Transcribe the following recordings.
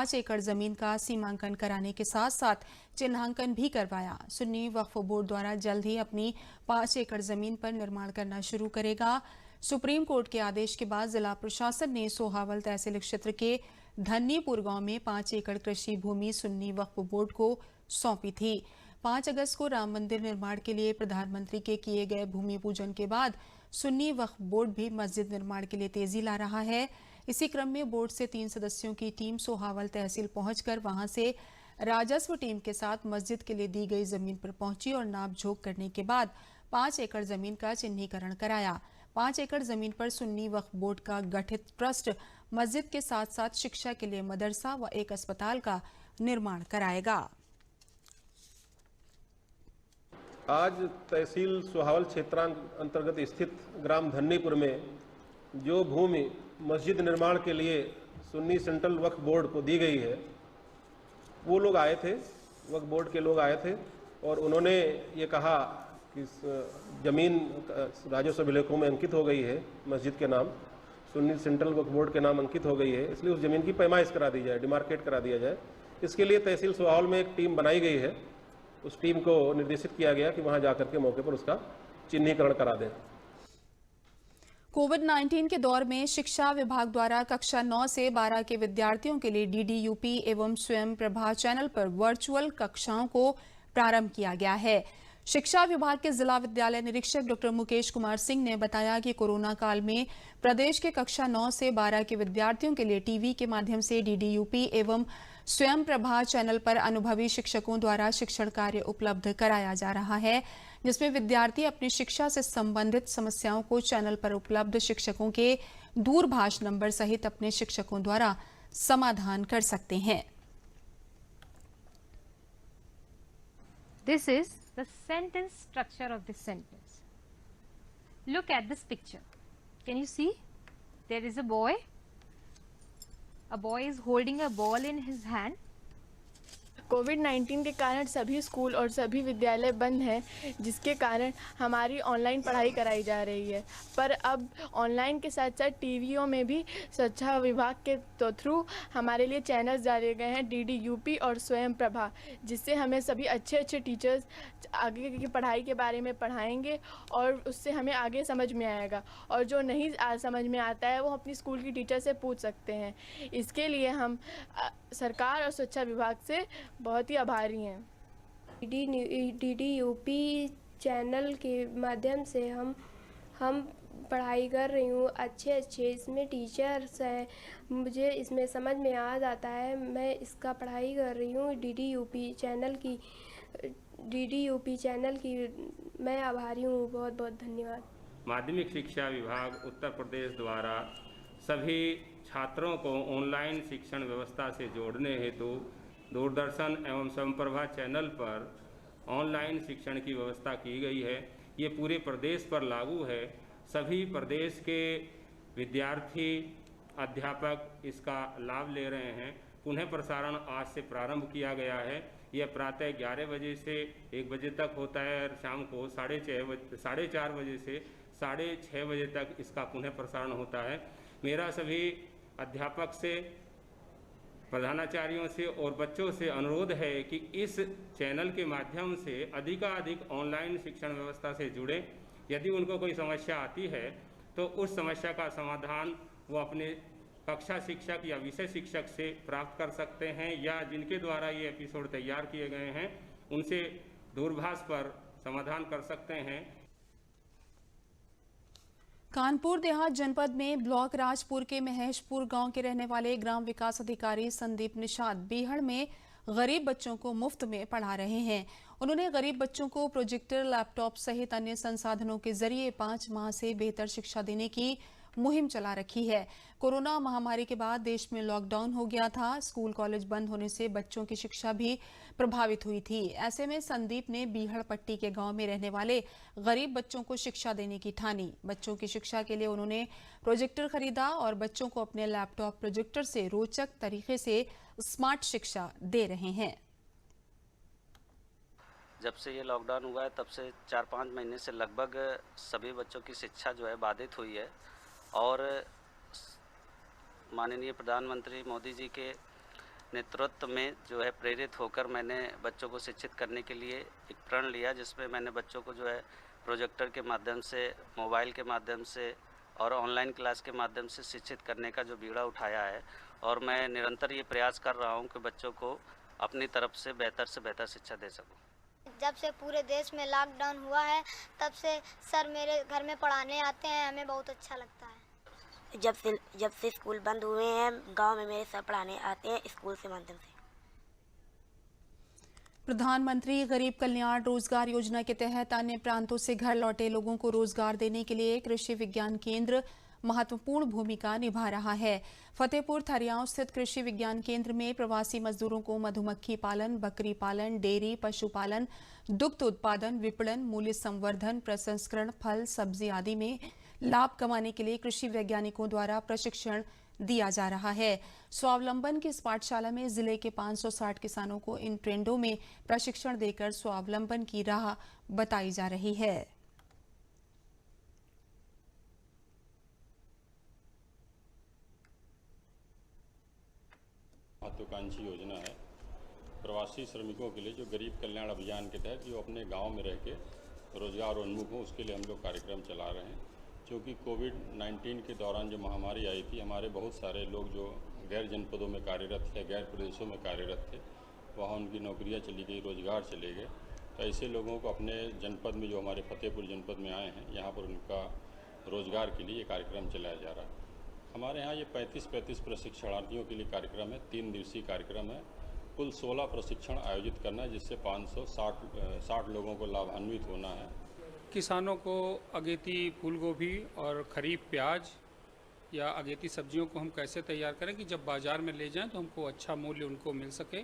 5 एकड़ जमीन का सीमांकन कराने के साथ साथ चिन्हांकन भी करवाया। सुन्नी वक्फ बोर्ड द्वारा जल्द ही अपनी 5 एकड़ जमीन पर निर्माण करना शुरू करेगा। सुप्रीम कोर्ट के आदेश के बाद जिला प्रशासन ने सोहावल तहसील क्षेत्र के धन्नीपुर गांव में 5 एकड़ कृषि भूमि सुन्नी वक्फ बोर्ड को सौंपी थी। 5 अगस्त को राम मंदिर निर्माण के लिए प्रधानमंत्री के किए गए भूमि पूजन के बाद सुन्नी वक्फ बोर्ड भी मस्जिद निर्माण के लिए तेजी ला रहा है। इसी क्रम में बोर्ड से 3 सदस्यों की टीम सोहावल तहसील पहुंचकर वहां से राजस्व टीम के साथ मस्जिद के लिए दी गई जमीन पर पहुंची और नापझोंक करने के बाद 5 एकड़ जमीन का चिन्हीकरण कराया। 5 एकड़ जमीन पर सुन्नी वक्फ बोर्ड का गठित ट्रस्ट मस्जिद के साथ साथ शिक्षा के लिए मदरसा व एक अस्पताल का निर्माण कराएगा। आज तहसील सोहावल क्षेत्रांतर्गत स्थित ग्राम धन्नीपुर में जो भूमि मस्जिद निर्माण के लिए सुन्नी सेंट्रल वक्फ बोर्ड को दी गई है, वो लोग आए थे, वक्फ बोर्ड के लोग आए थे और उन्होंने ये कहा कि ज़मीन राजस्व अभिलेखों में अंकित हो गई है, मस्जिद के नाम सुन्नी सेंट्रल वक्फ बोर्ड के नाम अंकित हो गई है, इसलिए उस ज़मीन की पैमाइश करा दी जाए, डिमार्केट करा दिया जाए। इसके लिए तहसील सोहावल में एक टीम बनाई गई है। उस टीम को निर्देशित किया गया कि वहां जाकर के मौके पर उसका चिन्हीकरण करा दें। कोविड-19 के दौर में शिक्षा विभाग द्वारा कक्षा 9 से 12 के विद्यार्थियों के लिए डीडीयूपी एवं स्वयं प्रभा चैनल पर वर्चुअल कक्षाओं को प्रारंभ किया गया है। शिक्षा विभाग के जिला विद्यालय निरीक्षक डॉक्टर मुकेश कुमार सिंह ने बताया कि कोरोना काल में प्रदेश के कक्षा 9 से 12 के विद्यार्थियों के लिए टीवी के माध्यम से डीडीयूपी एवं स्वयं प्रभा चैनल पर अनुभवी शिक्षकों द्वारा शिक्षण कार्य उपलब्ध कराया जा रहा है, जिसमें विद्यार्थी अपनी शिक्षा से संबंधित समस्याओं को चैनल पर उपलब्ध शिक्षकों के दूरभाष नंबर सहित अपने शिक्षकों द्वारा समाधान कर सकते हैं। This is the sentence structure of this sentence. Look at this picture. Can you see? There is a boy. A boy is holding a ball in his hand. कोविड-19 के कारण सभी स्कूल और सभी विद्यालय बंद हैं, जिसके कारण हमारी ऑनलाइन पढ़ाई कराई जा रही है। पर अब ऑनलाइन के साथ साथ टीवियों में भी शिक्षा विभाग के थ्रू हमारे लिए चैनल्स डाले गए हैं, डीडीयूपी और स्वयं प्रभा, जिससे हमें सभी अच्छे टीचर्स आगे की पढ़ाई के बारे में पढ़ाएंगे और उससे हमें आगे समझ में आएगा। और जो नहीं समझ में आता है वो अपनी स्कूल की टीचर से पूछ सकते हैं। इसके लिए हम सरकार और शिक्षा विभाग से बहुत ही आभारी हैं। डीडीयूपी चैनल के माध्यम से हम पढ़ाई कर रही हूँ, अच्छे इसमें टीचर्स हैं, मुझे इसमें समझ में आ जाता है। मैं इसका पढ़ाई कर रही हूँ डीडीयूपी चैनल की मैं आभारी हूँ। बहुत बहुत धन्यवाद। माध्यमिक शिक्षा विभाग उत्तर प्रदेश द्वारा सभी छात्रों को ऑनलाइन शिक्षण व्यवस्था से जोड़ने हेतु दूरदर्शन एवं स्वयंप्रभा चैनल पर ऑनलाइन शिक्षण की व्यवस्था की गई है। ये पूरे प्रदेश पर लागू है। सभी प्रदेश के विद्यार्थी अध्यापक इसका लाभ ले रहे हैं। पुनः प्रसारण आज से प्रारंभ किया गया है। यह प्रातः 11 बजे से 1 बजे तक होता है और शाम को 4:30 बजे से 6:30 बजे तक इसका पुनः प्रसारण होता है। मेरा सभी अध्यापक से, प्रधानाचार्यों से और बच्चों से अनुरोध है कि इस चैनल के माध्यम से अधिकाधिक ऑनलाइन शिक्षण व्यवस्था से जुड़े। यदि उनको कोई समस्या आती है तो उस समस्या का समाधान वो अपने कक्षा शिक्षक या विषय शिक्षक से प्राप्त कर सकते हैं, या जिनके द्वारा ये एपिसोड तैयार किए गए हैं उनसे दूरभाष पर समाधान कर सकते हैं। कानपुर देहात जनपद में ब्लॉक राजपुर के महेशपुर गांव के रहने वाले ग्राम विकास अधिकारी संदीप निषाद बीहड़ में गरीब बच्चों को मुफ्त में पढ़ा रहे हैं। उन्होंने गरीब बच्चों को प्रोजेक्टर, लैपटॉप सहित अन्य संसाधनों के जरिए 5 माह से बेहतर शिक्षा देने की मुहिम चला रखी है। कोरोना महामारी के बाद देश में लॉकडाउन हो गया था। स्कूल कॉलेज बंद होने से बच्चों की शिक्षा भी प्रभावित हुई थी। ऐसे में संदीप ने बीहड़ पट्टी के गांव में रहने वाले गरीब बच्चों को शिक्षा देने की ठानी। बच्चों की शिक्षा के लिए उन्होंने प्रोजेक्टर खरीदा और बच्चों को अपने लैपटॉप प्रोजेक्टर से रोचक तरीके से स्मार्ट शिक्षा दे रहे हैं। जब से ये लॉकडाउन हुआ है तब से 4-5 महीने से लगभग सभी बच्चों की शिक्षा जो है बाधित हुई है और माननीय प्रधानमंत्री मोदी जी के नेतृत्व में जो है प्रेरित होकर मैंने बच्चों को शिक्षित करने के लिए एक प्रण लिया, जिसमें मैंने बच्चों को जो है प्रोजेक्टर के माध्यम से, मोबाइल के माध्यम से और ऑनलाइन क्लास के माध्यम से शिक्षित करने का जो बीड़ा उठाया है। और मैं निरंतर ये प्रयास कर रहा हूँ कि बच्चों को अपनी तरफ से बेहतर शिक्षा दे सकूँ। जब से पूरे देश में लॉकडाउन हुआ है तब से सर मेरे घर में पढ़ाने आते हैं, हमें बहुत अच्छा लगता है। जब से स्कूल बंद हुए हैं, गांव में मेरे सर पढ़ाने आते हैं स्कूल के माध्यम से। प्रधानमंत्री गरीब कल्याण रोजगार योजना के तहत अन्य प्रांतों से घर लौटे लोगों को रोजगार देने के लिए कृषि विज्ञान केंद्र महत्वपूर्ण भूमिका निभा रहा है। फतेहपुर थरियाव स्थित कृषि विज्ञान केंद्र में प्रवासी मजदूरों को मधुमक्खी पालन, बकरी पालन, डेयरी पशुपालन, दुग्ध उत्पादन, विपणन, मूल्य संवर्धन, प्रसंस्करण, फल सब्जी आदि में लाभ कमाने के लिए कृषि वैज्ञानिकों द्वारा प्रशिक्षण दिया जा रहा है। स्वावलंबन की इस पाठशाला में जिले के 560 किसानों को इन ट्रेंडों में प्रशिक्षण देकर स्वावलंबन की राह बताई जा रही है। महत्वाकांक्षी योजना है प्रवासी श्रमिकों के लिए, जो गरीब कल्याण अभियान के तहत जो अपने गांव में रह के रोजगार उन्मुख हो, उसके लिए हम लोग कार्यक्रम चला रहे हैं। क्योंकि कोविड-19 के दौरान जो महामारी आई थी, हमारे बहुत सारे लोग जो गैर जनपदों में कार्यरत थे, गैर प्रदेशों में कार्यरत थे, वहाँ उनकी नौकरियाँ चली गई, रोजगार चले गए। तो ऐसे लोगों को अपने जनपद में, जो हमारे फतेहपुर जनपद में आए हैं, यहाँ पर उनका रोजगार के लिए ये कार्यक्रम चलाया जा रहा है। हमारे यहाँ ये 35 प्रशिक्षणार्थियों के लिए कार्यक्रम है, 3 दिवसीय कार्यक्रम है। कुल 16 प्रशिक्षण आयोजित करना है, जिससे 560 लोगों को लाभान्वित होना है। किसानों को अगेती फूल गोभी और खरीफ प्याज या अगेती सब्जियों को हम कैसे तैयार करें कि जब बाज़ार में ले जाएं तो हमको अच्छा मूल्य उनको मिल सके,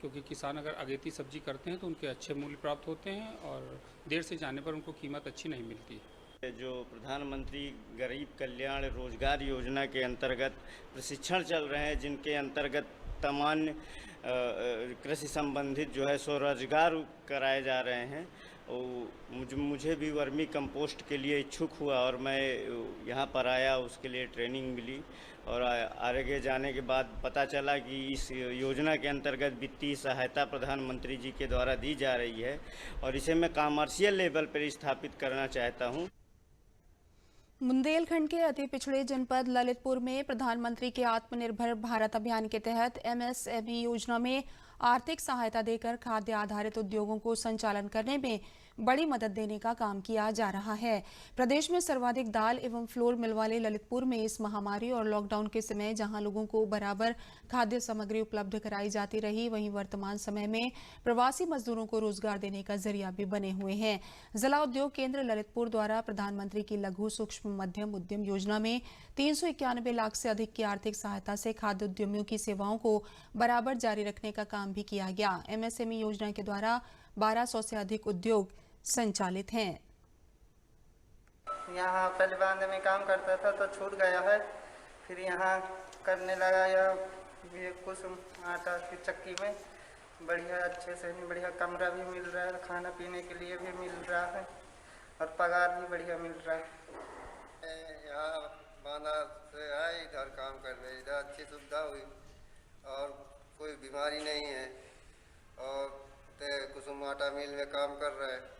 क्योंकि किसान अगर अगेती सब्जी करते हैं तो उनके अच्छे मूल्य प्राप्त होते हैं और देर से जाने पर उनको कीमत अच्छी नहीं मिलती है। जो प्रधानमंत्री गरीब कल्याण रोजगार योजना के अंतर्गत प्रशिक्षण चल रहे हैं, जिनके अंतर्गत तमाम कृषि संबंधित जो है स्वरोजगार कराए जा रहे हैं, मुझे भी वर्मी कंपोस्ट के लिए इच्छुक हुआ और मैं यहाँ पर आया, उसके लिए ट्रेनिंग मिली और आगे जाने के बाद पता चला कि इस योजना के अंतर्गत वित्तीय सहायता प्रधानमंत्री जी के द्वारा दी जा रही है और इसे मैं कमर्शियल लेवल पर स्थापित करना चाहता हूँ। बुंदेलखंड के अति पिछड़े जनपद ललितपुर में प्रधानमंत्री के आत्मनिर्भर भारत अभियान के तहत MSME योजना में आर्थिक सहायता देकर खाद्य आधारित उद्योगों को संचालन करने में बड़ी मदद देने का काम किया जा रहा है। प्रदेश में सर्वाधिक दाल एवं फ्लोर मिल वाले ललितपुर में इस महामारी और लॉकडाउन के समय जहां लोगों को बराबर खाद्य सामग्री उपलब्ध कराई जाती रही, वहीं वर्तमान समय में प्रवासी मजदूरों को रोजगार देने का जरिया भी बने हुए हैं। जिला उद्योग केंद्र ललितपुर द्वारा प्रधानमंत्री की लघु सूक्ष्म मध्यम उद्यम योजना में 391 लाख से अधिक की आर्थिक सहायता से खाद्य उद्यमियों की सेवाओं को बराबर जारी रखने का काम भी किया गया। MSME योजना के द्वारा 1200 से अधिक उद्योग संचालित हैं। यहाँ पहले बांध में काम करता था तो छूट गया है, फिर यहाँ करने लगा ये कुसुम आटा की चक्की में बढ़िया अच्छे से बढ़िया कमरा भी मिल रहा है, खाना पीने के लिए भी मिल रहा है और पगार भी बढ़िया मिल रहा है। यहाँ बांधा से है, इधर काम कर रहे, इधर अच्छी सुविधा हुई और कोई बीमारी नहीं है और कुसुम आटा मिल में काम कर रहे हैं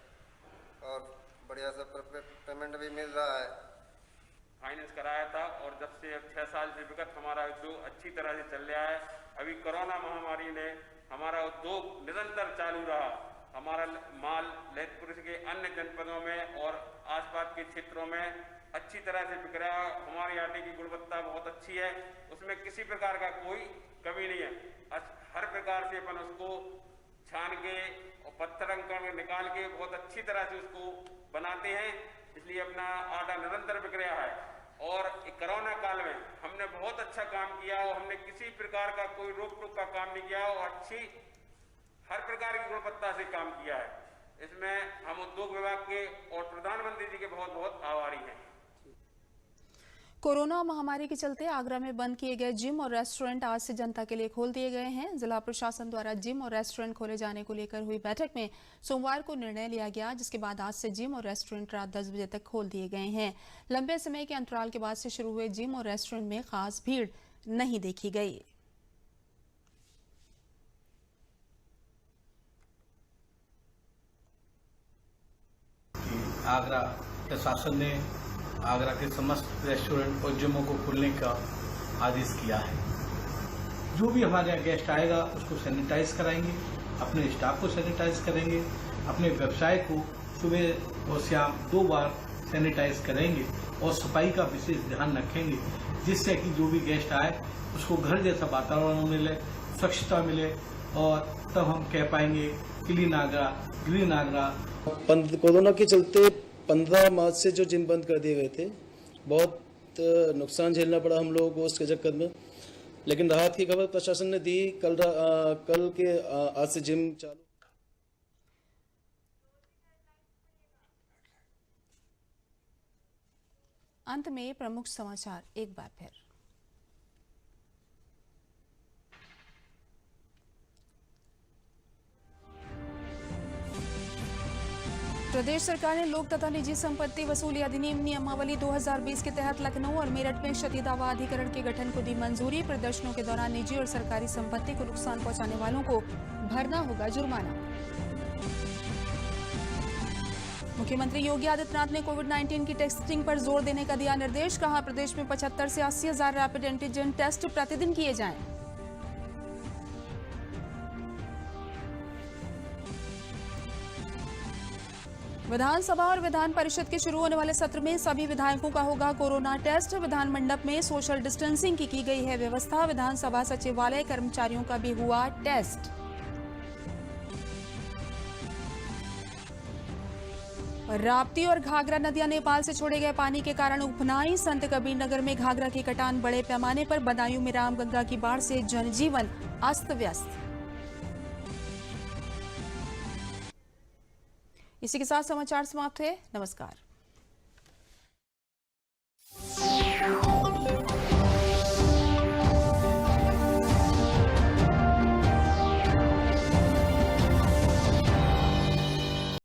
और बढ़िया सा पेमेंट भी मिल रहा है। फाइनेंस कराया था और जब से 6 साल से विगत हमारा उद्योग अच्छी तरह से चल रहा है। अभी कोरोना महामारी ने हमारा उद्योग निरंतर चालू रहा। हमारा माल ललितपुर के अन्य जनपदों में और आसपास के क्षेत्रों में अच्छी तरह से बिक रहा है। हमारे आटे की गुणवत्ता बहुत अच्छी है, उसमें किसी प्रकार का कोई कमी नहीं है। हर प्रकार से अपन उसको छान के और पत्थर अंकन निकाल के बहुत अच्छी तरह से उसको बनाते हैं, इसलिए अपना आटा निरंतर बिक रहा है। और कोरोना काल में हमने बहुत अच्छा काम किया और हमने किसी प्रकार का कोई रोक टोक का काम नहीं किया और अच्छी हर प्रकार की गुणवत्ता से काम किया है। इसमें हम उद्योग विभाग के और प्रधानमंत्री जी के बहुत बहुत आभारी हैं। कोरोना महामारी के चलते आगरा में बंद किए गए जिम और रेस्टोरेंट आज से जनता के लिए खोल दिए गए हैं। जिला प्रशासन द्वारा जिम और रेस्टोरेंट खोले जाने को लेकर हुई बैठक में सोमवार को निर्णय लिया गया, जिसके बाद आज से जिम और रेस्टोरेंट रात 10 बजे तक खोल दिए गए हैं। लंबे समय के अंतराल के बाद से शुरू हुए जिम और रेस्टोरेंट में खास भीड़ नहीं देखी गई। आगरा प्रशासन ने आगरा के समस्त रेस्टोरेंट और जिमों को खोलने का आदेश किया है। जो भी हमारे यहाँ गेस्ट आएगा उसको सैनिटाइज कराएंगे, अपने स्टाफ को सैनिटाइज करेंगे, अपने व्यवसाय को सुबह और शाम 2 बार सैनिटाइज करेंगे और सफाई का विशेष ध्यान रखेंगे, जिससे कि जो भी गेस्ट आए उसको घर जैसा वातावरण मिले, स्वच्छता मिले और तब हम कह पाएंगे clean Agra, green Agra. Corona के चलते 15 मार्च से जो जिम बंद कर दिए गए थे, बहुत नुकसान झेलना पड़ा हम लोगों को उसके चक्कर में, लेकिन राहत की खबर प्रशासन ने दी। कल के आज से जिम चालू। अंत में प्रमुख समाचार एक बार फिर। प्रदेश सरकार ने लोक तथा निजी संपत्ति वसूली अधिनियम नियमावली 2020 के तहत लखनऊ और मेरठ में क्षति दावा अधिकरण के गठन को दी मंजूरी। प्रदर्शनों के दौरान निजी और सरकारी संपत्ति को नुकसान पहुंचाने वालों को भरना होगा जुर्माना। मुख्यमंत्री योगी आदित्यनाथ ने कोविड-19 की टेस्टिंग पर जोर देने का दिया निर्देश। कहा, प्रदेश में 75 से 80 हजार रैपिड एंटीजन टेस्ट प्रतिदिन किए जाएं। विधानसभा और विधान परिषद के शुरू होने वाले सत्र में सभी विधायकों का होगा कोरोना टेस्ट। विधान मंडप में सोशल डिस्टेंसिंग की गई है व्यवस्था। विधानसभा सचिवालय कर्मचारियों का भी हुआ टेस्ट। राप्ती और घाघरा नदियां नेपाल से छोड़े गए पानी के कारण उफनाई। संत कबीर नगर में घाघरा की कटान बड़े पैमाने पर। बदायूं में रामगंगा की बाढ़ से जनजीवन अस्त व्यस्त। इसी के साथ समाचार समाप्त हुए। नमस्कार।